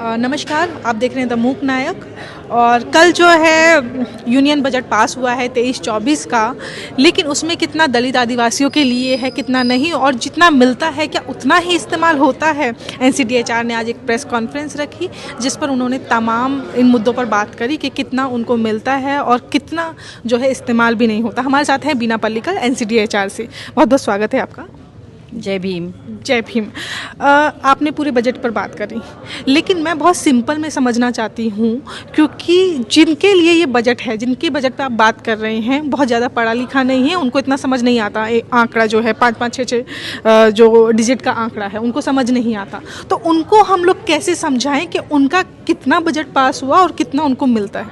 नमस्कार, आप देख रहे हैं द मूक नायक। और कल जो है यूनियन बजट पास हुआ है 23-24 का, लेकिन उसमें कितना दलित आदिवासियों के लिए है कितना नहीं, और जितना मिलता है क्या उतना ही इस्तेमाल होता है। एनसीडीएचआर ने आज एक प्रेस कॉन्फ्रेंस रखी जिस पर उन्होंने तमाम इन मुद्दों पर बात करी कि कितना उनको मिलता है और कितना जो है इस्तेमाल भी नहीं होता। हमारे साथ हैं बीना पल्लिकल एनसीडीएचआर से। बहुत बहुत स्वागत है आपका। जय भीम। जय भीम। आपने पूरे बजट पर बात करी, लेकिन मैं बहुत सिंपल में समझना चाहती हूँ, क्योंकि जिनके लिए ये बजट है, जिनके बजट पे आप बात कर रहे हैं, बहुत ज़्यादा पढ़ा लिखा नहीं है, उनको इतना समझ नहीं आता। आंकड़ा जो है 5-5, 6-6 जो डिजिट का आंकड़ा है उनको समझ नहीं आता। तो उनको हम लोग कैसे समझाएं कि उनका कितना बजट पास हुआ और कितना उनको मिलता है।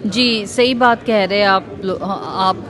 जी, सही बात कह रहे हैं आप,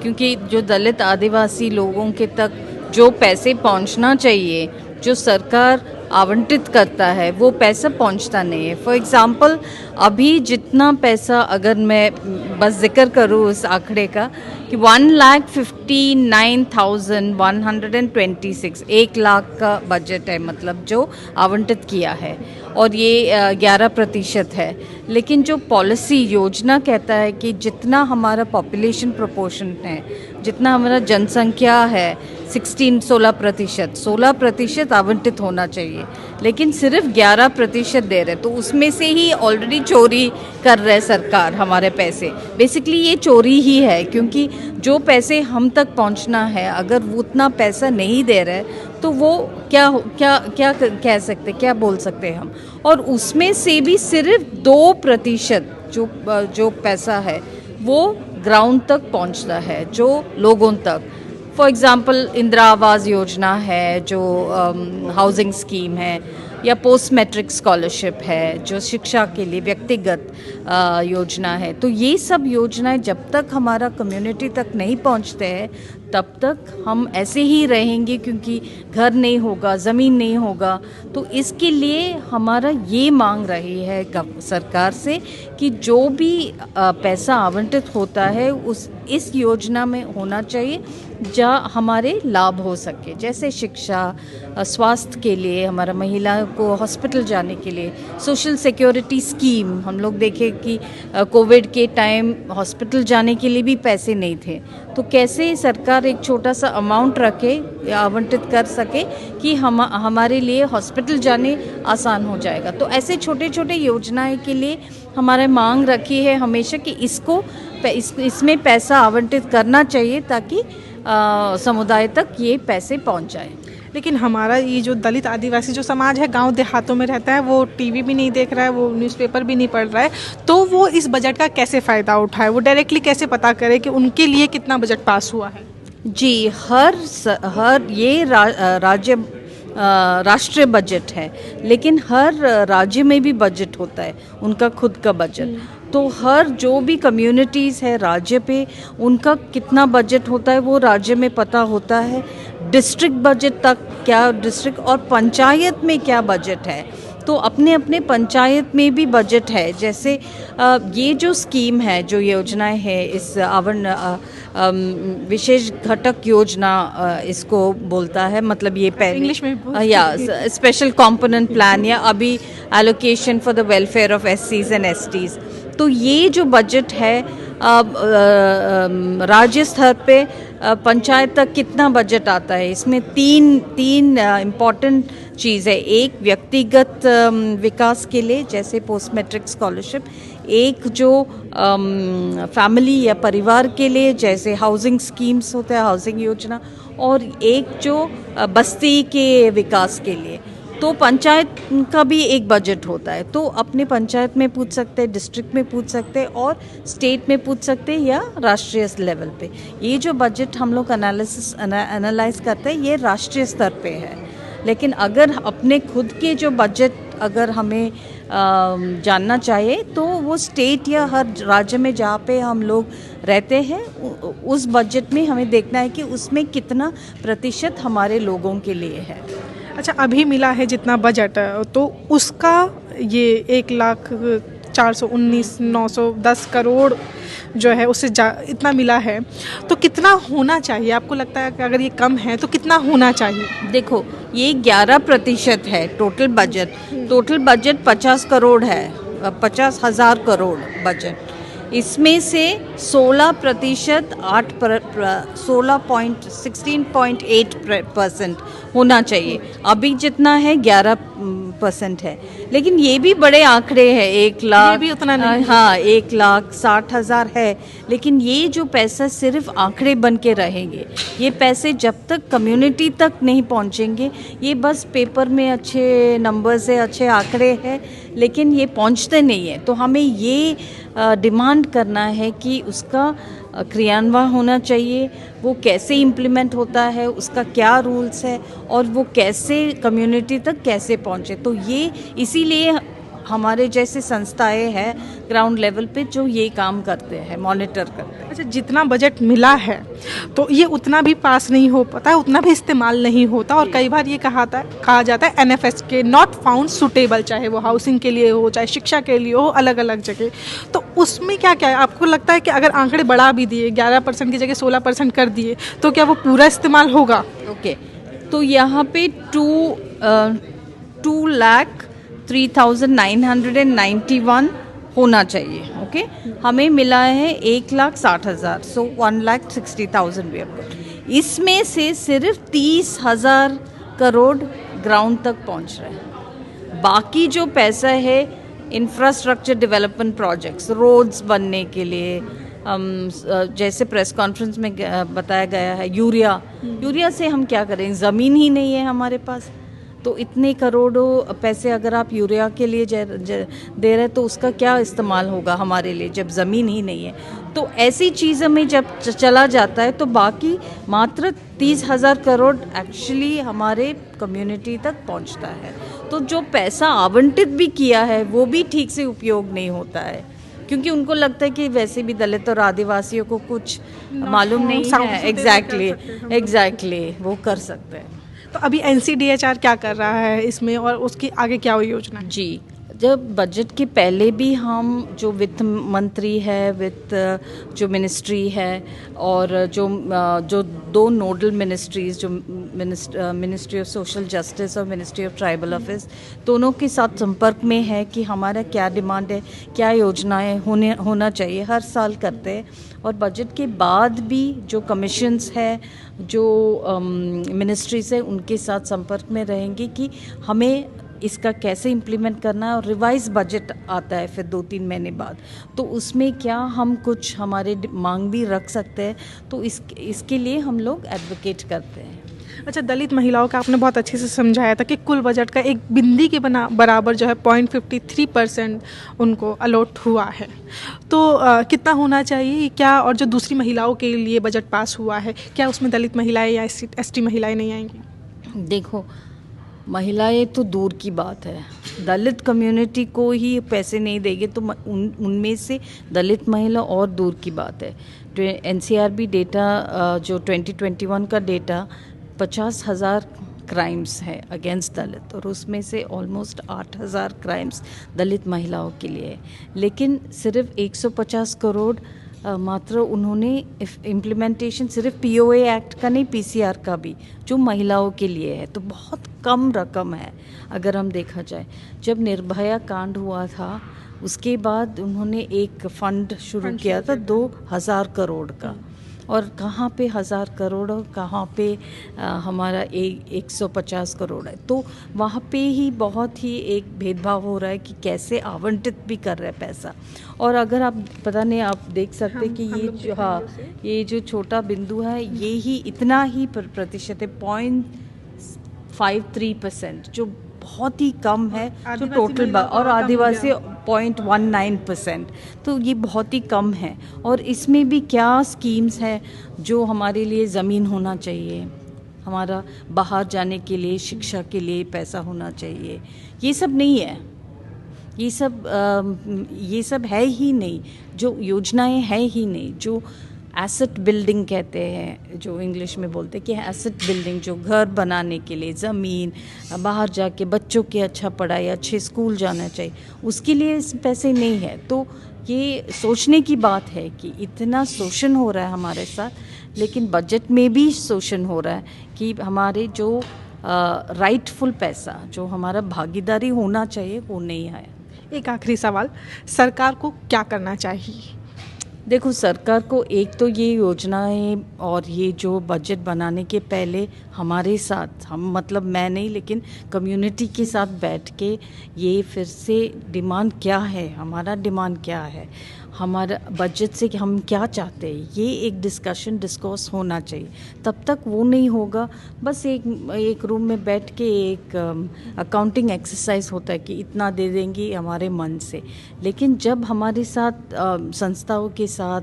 क्योंकि जो दलित आदिवासी लोगों के तक जो पैसे पहुंचना चाहिए, जो सरकार आवंटित करता है, वो पैसा पहुंचता नहीं है। फॉर एग्ज़ाम्पल, अभी जितना पैसा, अगर मैं बस जिक्र करूँ उस आंकड़े का कि 1,59,126, 1 लाख का बजट है, मतलब जो आवंटित किया है, और ये 11% है। लेकिन जो पॉलिसी योजना कहता है कि जितना हमारा पॉपुलेशन प्रोपोर्शन है, जितना हमारा जनसंख्या है, 16% आवंटित होना चाहिए, लेकिन सिर्फ 11% दे रहे, तो उसमें से ही ऑलरेडी चोरी कर रहे सरकार हमारे पैसे। बेसिकली ये चोरी ही है, क्योंकि जो पैसे हम तक पहुंचना है, अगर वो उतना पैसा नहीं दे रहे तो वो क्या कह सकते, क्या बोल सकते हैं हम। और उसमें से भी सिर्फ 2% जो पैसा है वो ग्राउंड तक पहुंचता है, जो लोगों तक। फॉर एग्ज़ाम्पल, इंदिरा आवास योजना है, जो हाउसिंग स्कीम है, या पोस्ट मैट्रिक स्कॉलरशिप है, जो शिक्षा के लिए व्यक्तिगत योजना है। तो ये सब योजनाएं जब तक हमारा कम्युनिटी तक नहीं पहुंचते हैं, तब तक हम ऐसे ही रहेंगे, क्योंकि घर नहीं होगा, ज़मीन नहीं होगा। तो इसके लिए हमारा ये मांग रही है सरकार से कि जो भी पैसा आवंटित होता है इस योजना में होना चाहिए, जहाँ हमारे लाभ हो सके, जैसे शिक्षा, स्वास्थ्य के लिए, हमारा महिला को हॉस्पिटल जाने के लिए, सोशल सिक्योरिटी स्कीम। हम लोग देखें कि कोविड के टाइम हॉस्पिटल जाने के लिए भी पैसे नहीं थे, तो कैसे सरकार एक छोटा सा अमाउंट रखे, आवंटित कर सके कि हमारे लिए हॉस्पिटल जाने आसान हो जाएगा। तो ऐसे छोटे छोटे योजनाएं के लिए हमारे मांग रखी है हमेशा कि इसमें पैसा आवंटित करना चाहिए, ताकि समुदाय तक ये पैसे पहुंच जाए। लेकिन हमारा ये जो दलित आदिवासी जो समाज है, गांव देहातों में रहता है, वो टीवी भी नहीं देख रहा है, वो न्यूज़पेपर भी नहीं पढ़ रहा है, तो वो इस बजट का कैसे फ़ायदा उठाए, वो डायरेक्टली कैसे पता करे कि उनके लिए कितना बजट पास हुआ है। जी, हर ये राष्ट्रीय बजट है, लेकिन हर राज्य में भी बजट होता है, उनका खुद का बजट। तो हर जो भी कम्युनिटीज़ है राज्य पे, उनका कितना बजट होता है वो राज्य में पता होता है। डिस्ट्रिक्ट बजट तक, क्या डिस्ट्रिक्ट और पंचायत में क्या बजट है, तो अपने अपने पंचायत में भी बजट है। जैसे ये जो स्कीम है, जो योजनाएं है, इस विशेष घटक योजना इसको बोलता है, मतलब ये इंग्लिश में या स्पेशल कंपोनेंट प्लान, या अभी allocation for the welfare of एससीज एंड एसटीज। तो ये जो बजट है राज्य स्तर पे पंचायत तक कितना बजट आता है, इसमें तीन इम्पॉर्टेंट चीज़ है। एक व्यक्तिगत विकास के लिए, जैसे पोस्ट मैट्रिक स्कॉलरशिप, एक जो फैमिली या परिवार के लिए, जैसे हाउसिंग स्कीम्स होते हैं, हाउसिंग योजना, और एक जो बस्ती के विकास के लिए। तो पंचायत का भी एक बजट होता है, तो अपने पंचायत में पूछ सकते हैं, डिस्ट्रिक्ट में पूछ सकते हैं, और स्टेट में पूछ सकते हैं, या राष्ट्रीय लेवल पे। ये जो बजट हम लोग एनालाइज करते हैं, ये राष्ट्रीय स्तर पे है। लेकिन अगर अपने खुद के जो बजट अगर हमें जानना चाहिए, तो वो स्टेट या हर राज्य में जहाँ पे हम लोग रहते हैं, उस बजट में हमें देखना है कि उसमें कितना प्रतिशत हमारे लोगों के लिए है। अच्छा, अभी मिला है जितना बजट, तो उसका ये 1 लाख 419,910 करोड़ जो है उससे इतना मिला है, तो कितना होना चाहिए आपको लगता है कि अगर ये कम है तो कितना होना चाहिए? देखो, ये 11% है टोटल बजट 50 करोड़ है, 50,000 करोड़ बजट। इसमें से 16% 16.8% होना चाहिए। अभी जितना है 11% है, लेकिन ये भी बड़े आंकड़े हैं। 1,00,000 ये भी उतना नहीं। हाँ, 1,60,000 है, लेकिन ये जो पैसा सिर्फ आंकड़े बन के रहेंगे। ये पैसे जब तक कम्युनिटी तक नहीं पहुंचेंगे, ये बस पेपर में अच्छे नंबर्स है, अच्छे आंकड़े हैं, लेकिन ये पहुंचते नहीं है। तो हमें ये डिमांड करना है कि उसका क्रियान्वयन होना चाहिए, वो कैसे इम्प्लीमेंट होता है, उसका क्या रूल्स है और वो कैसे कम्युनिटी तक कैसे पहुंचे। तो ये इसीलिए हमारे जैसे संस्थाएं हैं ग्राउंड लेवल पे जो ये काम करते हैं, मॉनिटर करते हैं। अच्छा, जितना बजट मिला है तो ये उतना भी पास नहीं हो पाता है, उतना भी इस्तेमाल नहीं होता, और कई बार ये कहा जाता है NFS के नॉट फाउंड सुटेबल, चाहे वो हाउसिंग के लिए हो, चाहे शिक्षा के लिए हो, अलग अलग जगह। तो उसमें क्या क्या है आपको लगता है कि अगर आंकड़े बढ़ा भी दिए, 11% की जगह 16% कर दिए, तो क्या वो पूरा इस्तेमाल होगा? ओके, तो यहाँ पे 2,03,991 होना चाहिए। ओके, हमें मिला है 1,60,000, सो 1,60,000 वी हैव। इसमें से सिर्फ 30,000 करोड़ ग्राउंड तक पहुंच रहे हैं। बाकी जो पैसा है इंफ्रास्ट्रक्चर डेवलपमेंट प्रोजेक्ट्स, रोड्स बनने के लिए, जैसे प्रेस कॉन्फ्रेंस में बताया गया है, यूरिया से हम क्या करें, ज़मीन ही नहीं है हमारे पास। तो इतने करोड़ों पैसे अगर आप यूरिया के लिए दे रहे तो उसका क्या इस्तेमाल होगा हमारे लिए जब ज़मीन ही नहीं है। तो ऐसी चीज़ों में जब चला जाता है तो बाकी मात्र 30,000 करोड़ एक्चुअली हमारे कम्युनिटी तक पहुंचता है। तो जो पैसा आवंटित भी किया है वो भी ठीक से उपयोग नहीं होता है, क्योंकि उनको लगता है कि वैसे भी दलित और आदिवासियों को कुछ मालूम नहीं है। एग्जैक्टली वो कर सकते हैं। तो अभी NCDHR क्या कर रहा है इसमें, और उसकी आगे क्या योजना है? जी, जब बजट के पहले भी हम जो वित्त मंत्री है, वित्त जो मिनिस्ट्री है, और जो दो नोडल मिनिस्ट्रीज जो मिनिस्ट्री ऑफ सोशल जस्टिस और मिनिस्ट्री ऑफ ट्राइबल अफेयर्स, दोनों के साथ संपर्क में है कि हमारा क्या डिमांड है, क्या योजनाएं होना चाहिए, हर साल करते हैं। और बजट के बाद भी जो कमीशंस है, जो मिनिस्ट्रीज है, उनके साथ संपर्क में रहेंगे कि हमें इसका कैसे इम्प्लीमेंट करना है। और रिवाइज बजट आता है फिर 2-3 महीने बाद, तो उसमें क्या हम कुछ हमारे मांग भी रख सकते हैं, तो इसके लिए हम लोग एडवोकेट करते हैं। अच्छा, दलित महिलाओं का आपने बहुत अच्छे से समझाया था कि कुल बजट का एक बिंदी के बराबर जो है 0.53% उनको अलॉट हुआ है। तो कितना होना चाहिए क्या? और जो दूसरी महिलाओं के लिए बजट पास हुआ है, क्या उसमें दलित महिलाएं या ST महिलाएं नहीं आएंगी? देखो, महिलाएं तो दूर की बात है, दलित कम्युनिटी को ही पैसे नहीं देंगे तो उनमें से दलित महिला और दूर की बात है। NCRB डेटा जो 2021 का डेटा 50,000 क्राइम्स है अगेंस्ट दलित, और उसमें से ऑलमोस्ट 8,000 क्राइम्स दलित महिलाओं के लिए है। लेकिन सिर्फ 150 करोड़ मात्र उन्होंने इम्प्लीमेंटेशन सिर्फ POA एक्ट का नहीं, PCR का भी, जो महिलाओं के लिए है। तो बहुत कम रकम है अगर हम देखा जाए। जब निर्भया कांड हुआ था उसके बाद उन्होंने एक फंड शुरू किया था 2,000 करोड़ का, और कहाँ पे 1,000 करोड़ और कहाँ पे हमारा 150 करोड़ है। तो वहाँ पे ही बहुत ही एक भेदभाव हो रहा है कि कैसे आवंटित भी कर रहे हैं पैसा। और अगर आप पता नहीं, आप देख सकते कि ये जो छोटा बिंदु है, ये ही इतना ही प्रतिशत है, 0.53%, जो बहुत ही कम है जो टोटल, और आदिवासी 0.19%, तो ये बहुत ही कम है। और इसमें भी क्या स्कीम्स हैं जो हमारे लिए ज़मीन होना चाहिए, हमारा बाहर जाने के लिए, शिक्षा के लिए पैसा होना चाहिए, ये सब नहीं है। ये सब है ही नहीं, जो योजनाएं है ही नहीं, जो एसेट बिल्डिंग कहते हैं, जो इंग्लिश में बोलते हैं कि एसेट बिल्डिंग, जो घर बनाने के लिए ज़मीन, बाहर जाके बच्चों की अच्छा पढ़ाई, अच्छे स्कूल जाना चाहिए, उसके लिए पैसे नहीं है। तो ये सोचने की बात है कि इतना शोषण हो रहा है हमारे साथ, लेकिन बजट में भी शोषण हो रहा है कि हमारे जो राइटफुल पैसा, जो हमारा भागीदारी होना चाहिए, वो नहीं आया। एक आखिरी सवाल, सरकार को क्या करना चाहिए? देखो, सरकार को एक तो ये योजनाएं और ये जो बजट बनाने के पहले हमारे साथ, हम मतलब मैं नहीं लेकिन कम्युनिटी के साथ बैठ के ये फिर से डिमांड क्या है, हमारा डिमांड क्या है, हमारा बजट से कि हम क्या चाहते हैं, ये एक डिस्कोर्स होना चाहिए। तब तक वो नहीं होगा, बस एक रूम में बैठ के एक अकाउंटिंग एक्सरसाइज होता है कि इतना दे देंगे हमारे मन से। लेकिन जब हमारे साथ संस्थाओं के साथ,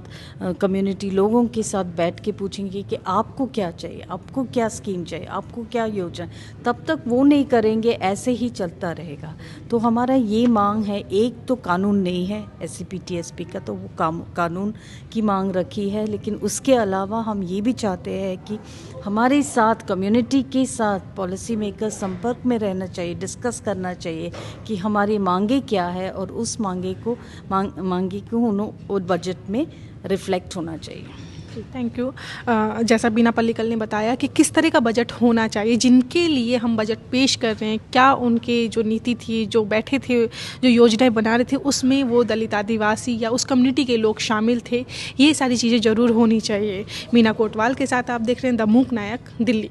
कम्युनिटी लोगों के साथ बैठ के पूछेंगे कि आपको क्या चाहिए, आपको क्या स्कीम चाहिए, आपको क्या योजना, तब तक वो नहीं करेंगे, ऐसे ही चलता रहेगा। तो हमारा ये मांग है, एक तो कानून नहीं है SCP-TSP का, तो वो कानून की मांग रखी है, लेकिन उसके अलावा हम ये भी चाहते हैं कि हमारे साथ, कम्युनिटी के साथ पॉलिसी मेकर संपर्क में रहना चाहिए, डिस्कस करना चाहिए कि हमारी मांगे क्या है, और उस मांगे को बजट में रिफ्लेक्ट होना चाहिए। Thank you. जैसा बीना पल्लीकल ने बताया कि किस तरह का बजट होना चाहिए, जिनके लिए हम बजट पेश कर रहे हैं, क्या उनके जो नीति थी, जो बैठे थे, जो योजनाएं बना रहे थे, उसमें वो दलित, आदिवासी या उस कम्युनिटी के लोग शामिल थे, ये सारी चीज़ें ज़रूर होनी चाहिए। मीना कोटवाल के साथ आप देख रहे हैं द मूक नायक, दिल्ली।